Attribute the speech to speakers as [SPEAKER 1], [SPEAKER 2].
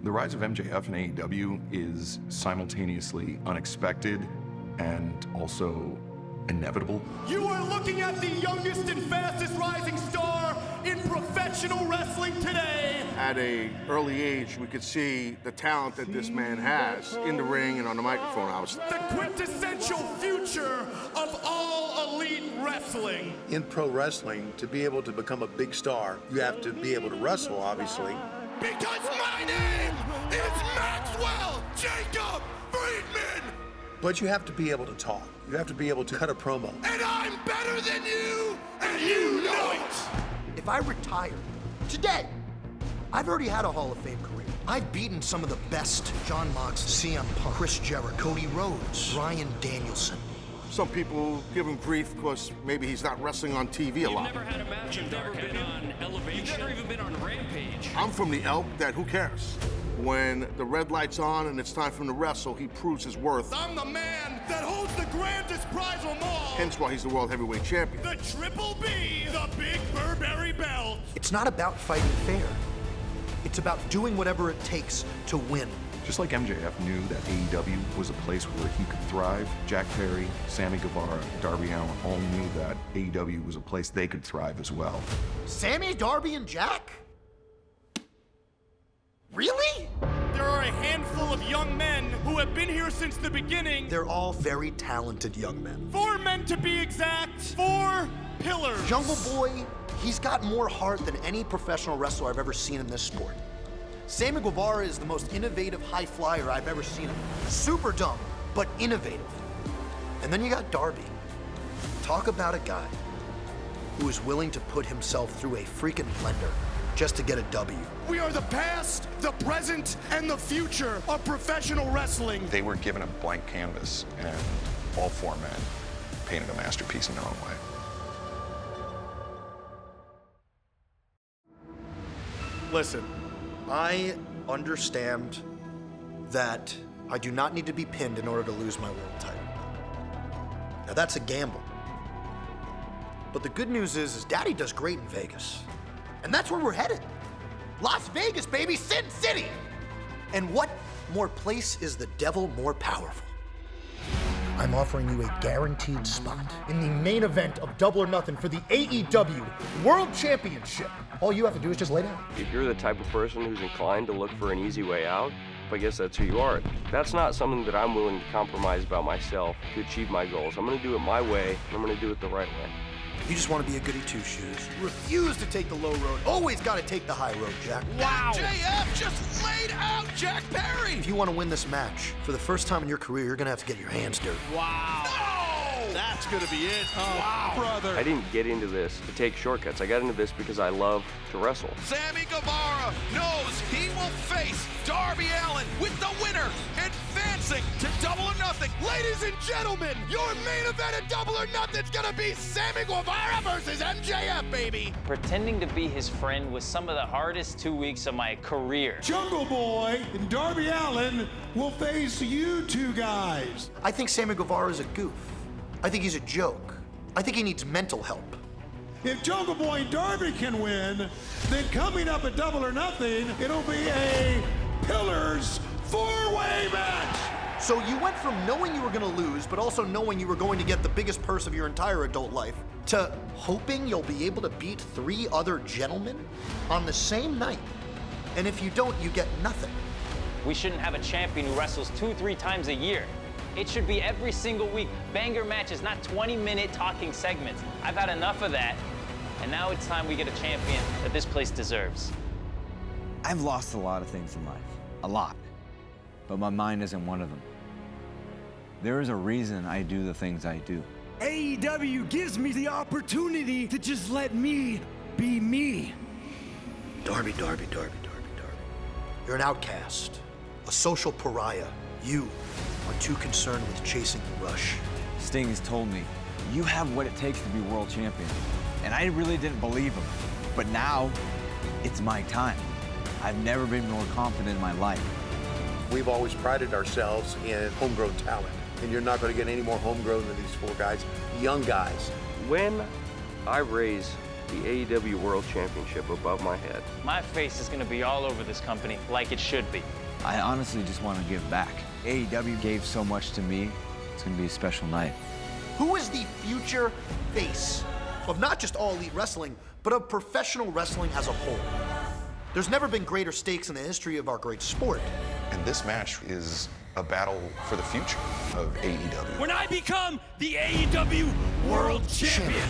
[SPEAKER 1] The rise of MJF and AEW is simultaneously unexpected and also inevitable.
[SPEAKER 2] You are looking at the youngest and fastest rising star in professional wrestling today.
[SPEAKER 3] At an early age, we could see the talent that this man has in the ring and on the microphone, obviously.
[SPEAKER 2] The quintessential future of all elite wrestling.
[SPEAKER 4] In pro wrestling, to be able to become a big star, you have to be able to wrestle, obviously.
[SPEAKER 2] Because my name is Maxwell Jacob Friedman.
[SPEAKER 4] But you have to be able to talk. You have to be able to cut a promo.
[SPEAKER 2] And I'm better than you, and you know it.
[SPEAKER 5] If I retire today, I've already had a Hall of Fame career. I've beaten some of the best: John Moxley, CM Punk, Chris Jericho, Cody Rhodes, Bryan Danielson.
[SPEAKER 3] Some people give him grief because maybe he's not wrestling on TV a lot.
[SPEAKER 6] You've never had a match. You've never been on Elevation. You've never even been on Rampage.
[SPEAKER 3] I'm from the elk that who cares? When the red light's on and it's time for him to wrestle, he proves his worth.
[SPEAKER 2] I'm the man that holds the grandest prize of them all.
[SPEAKER 3] Hence why he's the World Heavyweight Champion.
[SPEAKER 2] The Triple B, the Big Burberry Belt.
[SPEAKER 5] It's not about fighting fair. It's about doing whatever it takes to win.
[SPEAKER 1] Just like MJF knew that AEW was a place where he could thrive, Jack Perry, Sammy Guevara, Darby Allin all knew that AEW was a place they could thrive as well.
[SPEAKER 5] Sammy, Darby, and Jack? Really?
[SPEAKER 2] There are a handful of young men who have been here since the beginning.
[SPEAKER 5] They're all very talented young men.
[SPEAKER 2] 4 men to be exact. 4 pillars.
[SPEAKER 5] Jungle Boy, he's got more heart than any professional wrestler I've ever seen in this sport. Sammy Guevara is the most innovative high flyer I've ever seen. Super dumb, but innovative. And then you got Darby. Talk about a guy who is willing to put himself through a freaking blender just to get a W.
[SPEAKER 2] We are the past, the present, and the future of professional wrestling.
[SPEAKER 1] They were given a blank canvas, and all 4 men painted a masterpiece in their own way.
[SPEAKER 5] Listen, I understand that I do not need to be pinned in order to lose my world title. Now that's a gamble. But the good news is Daddy does great in Vegas. And that's where we're headed. Las Vegas, baby, Sin City! And what more place is the devil more powerful? I'm offering you a guaranteed spot in the main event of Double or Nothing for the AEW World Championship. All you have to do is just lay down.
[SPEAKER 7] If you're the type of person who's inclined to look for an easy way out, I guess that's who you are. That's not something that I'm willing to compromise about myself to achieve my goals. I'm gonna do it my way, and I'm gonna do it the right way.
[SPEAKER 5] You just want to be a goody two-shoes. Refuse to take the low road. Always got to take the high road, Jack.
[SPEAKER 2] Wow. MJF just laid out Jack Perry.
[SPEAKER 5] If you want to win this match, for the first time in your career, you're going to have to get your hands dirty.
[SPEAKER 2] Wow. No! That's going to be it. Oh, wow. Brother.
[SPEAKER 7] I didn't get into this to take shortcuts. I got into this because I love to wrestle.
[SPEAKER 2] Sammy Guevara knows he will face Darby Allin with the winner advancing to Double or Nothing. Ladies and gentlemen, your main event at Double or Nothing's going to be Sammy Guevara versus MJF, baby.
[SPEAKER 8] Pretending to be his friend was some of the hardest 2 weeks of my career.
[SPEAKER 9] Jungle Boy and Darby Allin will face you two guys.
[SPEAKER 5] I think Sammy Guevara is a goof. I think he's a joke. I think he needs mental help.
[SPEAKER 9] If Jungle Boy and Darby can win, then coming up at Double or Nothing, it'll be a Pillars 4-way match.
[SPEAKER 5] So you went from knowing you were going to lose, but also knowing you were going to get the biggest purse of your entire adult life, to hoping you'll be able to beat 3 other gentlemen on the same night. And if you don't, you get nothing.
[SPEAKER 8] We shouldn't have a champion who wrestles 2-3 times a year. It should be every single week. Banger matches, not 20-minute talking segments. I've had enough of that. And now it's time we get a champion that this place deserves.
[SPEAKER 10] I've lost a lot of things in life. A lot. But my mind isn't one of them. There is a reason I do the things I do.
[SPEAKER 9] AEW gives me the opportunity to just let me be me.
[SPEAKER 5] Darby, Darby, Darby, Darby, Darby. You're an outcast, a social pariah. You are too concerned with chasing the rush.
[SPEAKER 10] Sting has told me, you have what it takes to be world champion. And I really didn't believe him. But now, it's my time. I've never been more confident in my life.
[SPEAKER 4] We've always prided ourselves in homegrown talent. And you're not going to get any more homegrown than these 4 guys, young guys.
[SPEAKER 7] When I raise the AEW World Championship above my head.
[SPEAKER 8] My face is gonna be all over this company like it should be.
[SPEAKER 10] I honestly just want to give back. AEW gave so much to me. It's going to be a special night.
[SPEAKER 5] Who is the future face of not just All Elite Wrestling, but of professional wrestling as a whole? There's never been greater stakes in the history of our great sport.
[SPEAKER 1] And this match is a battle for the future of AEW.
[SPEAKER 6] When I become the AEW World Champion.